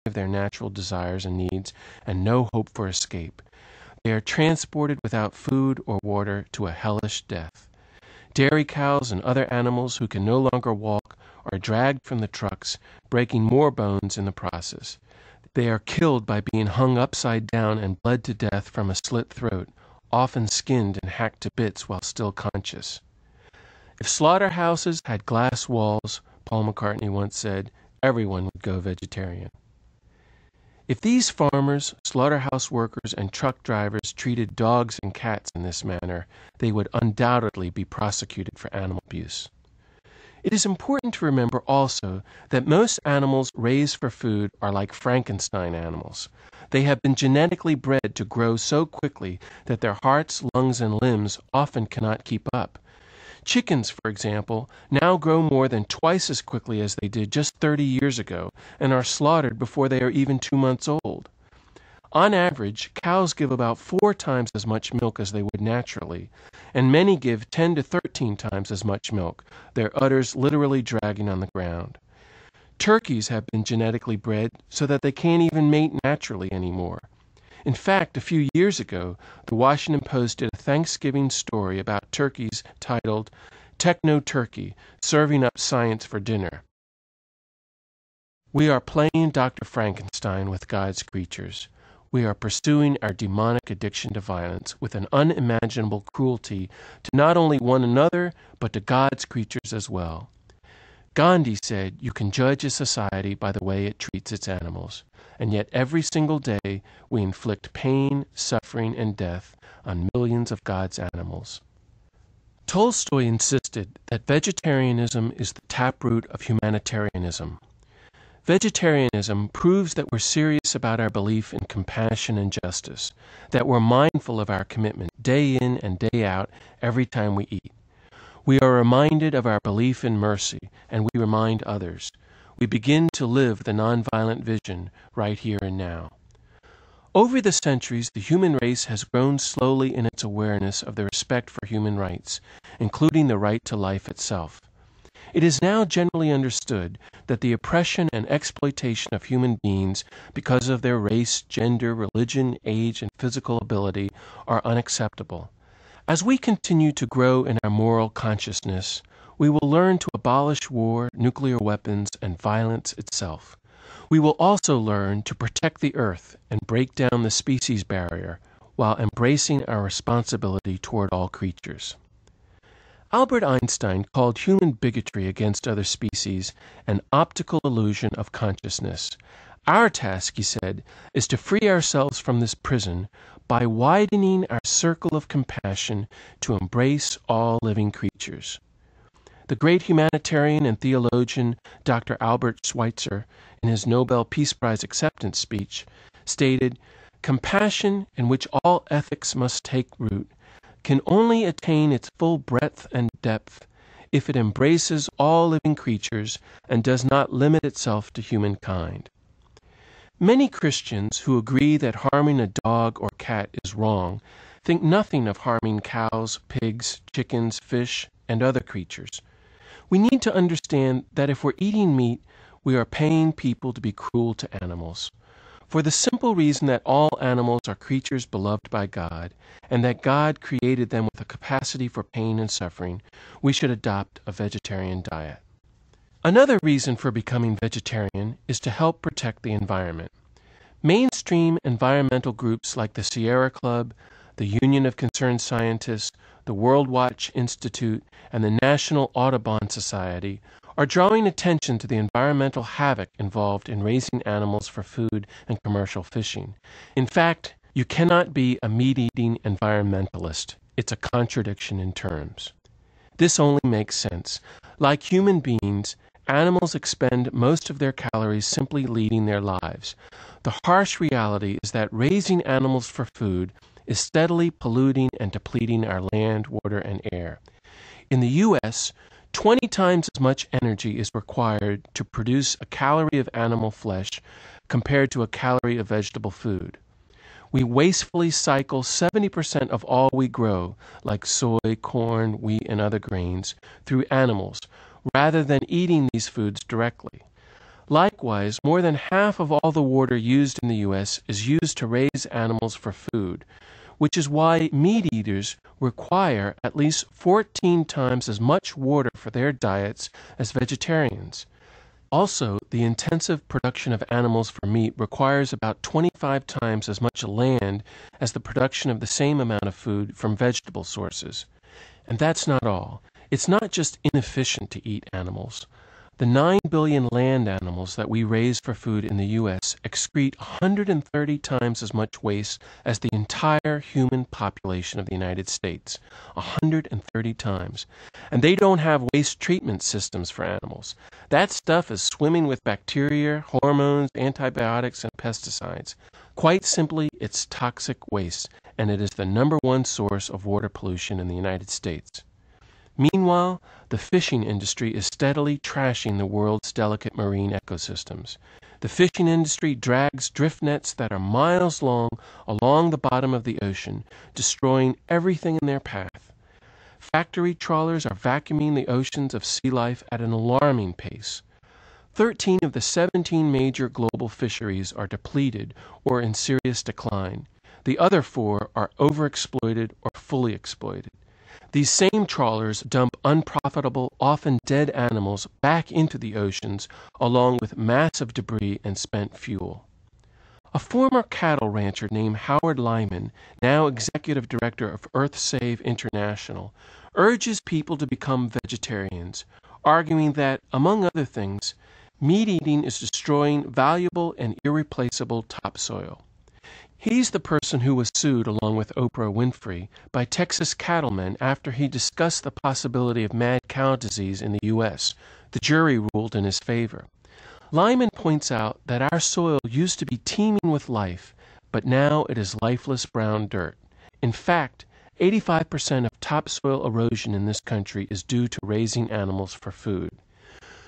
of their natural desires and needs and no hope for escape. They are transported without food or water to a hellish death. Dairy cows and other animals who can no longer walk are dragged from the trucks, breaking more bones in the process. They are killed by being hung upside down and bled to death from a slit throat, often skinned and hacked to bits while still conscious. If slaughterhouses had glass walls, Paul McCartney once said, everyone would go vegetarian. If these farmers, slaughterhouse workers, and truck drivers treated dogs and cats in this manner, they would undoubtedly be prosecuted for animal abuse. It is important to remember also that most animals raised for food are like Frankenstein animals. They have been genetically bred to grow so quickly that their hearts, lungs, and limbs often cannot keep up. Chickens, for example, now grow more than twice as quickly as they did just 30 years ago and are slaughtered before they are even 2 months old. On average, cows give about 4 times as much milk as they would naturally, and many give 10 to 13 times as much milk, their udders literally dragging on the ground. Turkeys have been genetically bred so that they can't even mate naturally anymore. In fact, a few years ago, the Washington Post did a Thanksgiving story about turkeys titled, "Techno-Turkey, Serving Up Science for Dinner." We are playing Dr. Frankenstein with God's creatures. We are pursuing our demonic addiction to violence with an unimaginable cruelty to not only one another, but to God's creatures as well. Gandhi said you can judge a society by the way it treats its animals, and yet every single day we inflict pain, suffering, and death on millions of God's animals. Tolstoy insisted that vegetarianism is the taproot of humanitarianism. Vegetarianism proves that we're serious about our belief in compassion and justice, that we're mindful of our commitment day in and day out every time we eat. We are reminded of our belief in mercy, and we remind others. We begin to live the nonviolent vision right here and now. Over the centuries, the human race has grown slowly in its awareness of the respect for human rights, including the right to life itself. It is now generally understood that the oppression and exploitation of human beings because of their race, gender, religion, age, and physical ability are unacceptable. As we continue to grow in our moral consciousness, we will learn to abolish war, nuclear weapons, and violence itself. We will also learn to protect the earth and break down the species barrier while embracing our responsibility toward all creatures. Albert Einstein called human bigotry against other species an optical illusion of consciousness. Our task, he said, is to free ourselves from this prison by widening our circle of compassion to embrace all living creatures. The great humanitarian and theologian Dr. Albert Schweitzer, in his Nobel Peace Prize acceptance speech, stated, "Compassion, in which all ethics must take root, can only attain its full breadth and depth if it embraces all living creatures and does not limit itself to humankind." Many Christians who agree that harming a dog or cat is wrong think nothing of harming cows, pigs, chickens, fish, and other creatures. We need to understand that if we're eating meat, we are paying people to be cruel to animals. For the simple reason that all animals are creatures beloved by God, and that God created them with a capacity for pain and suffering, we should adopt a vegetarian diet. Another reason for becoming vegetarian is to help protect the environment. Mainstream environmental groups like the Sierra Club, the Union of Concerned Scientists, the World Watch Institute, and the National Audubon Society are drawing attention to the environmental havoc involved in raising animals for food and commercial fishing. In fact, you cannot be a meat-eating environmentalist. It's a contradiction in terms. This only makes sense. Like human beings, animals expend most of their calories simply leading their lives. The harsh reality is that raising animals for food is steadily polluting and depleting our land, water, and air. In the U.S., 20 times as much energy is required to produce a calorie of animal flesh compared to a calorie of vegetable food. We wastefully cycle 70% of all we grow, like soy, corn, wheat, and other grains, through animals, rather than eating these foods directly. Likewise, more than half of all the water used in the U.S. is used to raise animals for food, which is why meat eaters require at least 14 times as much water for their diets as vegetarians. Also, the intensive production of animals for meat requires about 25 times as much land as the production of the same amount of food from vegetable sources. And that's not all. It's not just inefficient to eat animals. The 9 billion land animals that we raise for food in the U.S. excrete 130 times as much waste as the entire human population of the United States. 130 times. And they don't have waste treatment systems for animals. That stuff is swimming with bacteria, hormones, antibiotics, and pesticides. Quite simply, it's toxic waste, and it is the #1 source of water pollution in the United States. Meanwhile, the fishing industry is steadily trashing the world's delicate marine ecosystems. The fishing industry drags drift nets that are miles long along the bottom of the ocean, destroying everything in their path. Factory trawlers are vacuuming the oceans of sea life at an alarming pace. 13 of the 17 major global fisheries are depleted or in serious decline. The other 4 are overexploited or fully exploited. These same trawlers dump unprofitable, often dead animals back into the oceans, along with massive debris and spent fuel. A former cattle rancher named Howard Lyman, now executive director of EarthSave International, urges people to become vegetarians, arguing that, among other things, meat eating is destroying valuable and irreplaceable topsoil. He's the person who was sued, along with Oprah Winfrey, by Texas cattlemen after he discussed the possibility of mad cow disease in the U.S. The jury ruled in his favor. Lyman points out that our soil used to be teeming with life, but now it is lifeless brown dirt. In fact, 85% of topsoil erosion in this country is due to raising animals for food.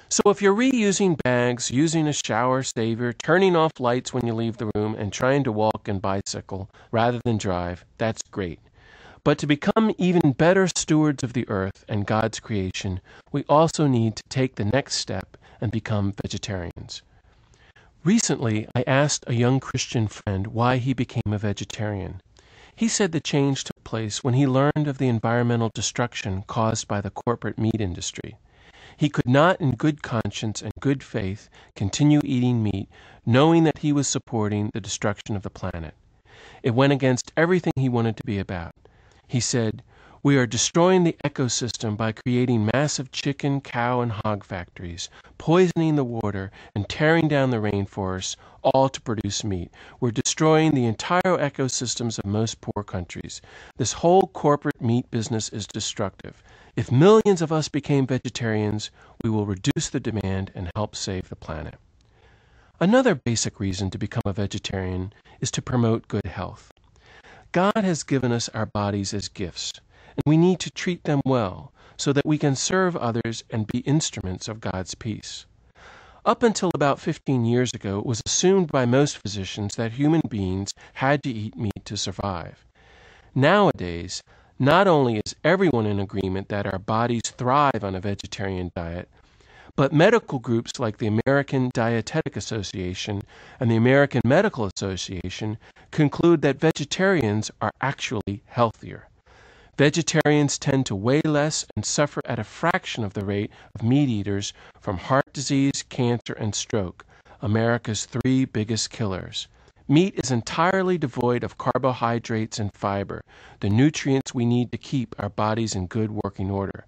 So if you're reusing bags, using a shower savior, turning off lights when you leave the room, and trying to walk and bicycle rather than drive, that's great. But to become even better stewards of the earth and God's creation, we also need to take the next step and become vegetarians. Recently, I asked a young Christian friend why he became a vegetarian. He said the change took place when he learned of the environmental destruction caused by the corporate meat industry. He could not, in good conscience and good faith, continue eating meat, knowing that he was supporting the destruction of the planet. It went against everything he wanted to be about. He said, "We are destroying the ecosystem by creating massive chicken, cow, and hog factories, poisoning the water, and tearing down the rainforests, all to produce meat. We're destroying the entire ecosystems of most poor countries. This whole corporate meat business is destructive. If millions of us became vegetarians, we will reduce the demand and help save the planet." Another basic reason to become a vegetarian is to promote good health. God has given us our bodies as gifts, and we need to treat them well so that we can serve others and be instruments of God's peace. Up until about 15 years ago, it was assumed by most physicians that human beings had to eat meat to survive. Nowadays, not only is everyone in agreement that our bodies thrive on a vegetarian diet, but medical groups like the American Dietetic Association and the American Medical Association conclude that vegetarians are actually healthier. Vegetarians tend to weigh less and suffer at a fraction of the rate of meat eaters from heart disease, cancer, and stroke, America's 3 biggest killers. Meat is entirely devoid of carbohydrates and fiber, the nutrients we need to keep our bodies in good working order.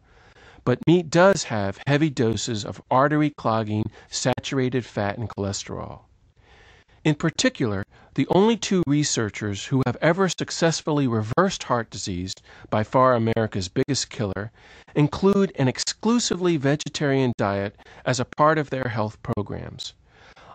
But meat does have heavy doses of artery-clogging, saturated fat, and cholesterol. In particular, the only 2 researchers who have ever successfully reversed heart disease, by far America's biggest killer, include an exclusively vegetarian diet as a part of their health programs.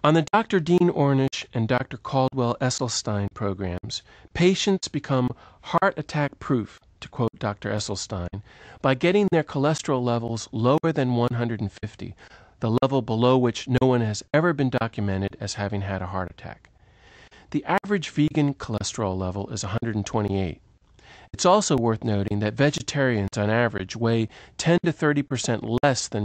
On the Dr. Dean Ornish and Dr. Caldwell Esselstyn programs, patients become heart attack proof, to quote Dr. Esselstyn, by getting their cholesterol levels lower than 150, the level below which no one has ever been documented as having had a heart attack. The average vegan cholesterol level is 128. It's also worth noting that vegetarians on average weigh 10 to 30% less than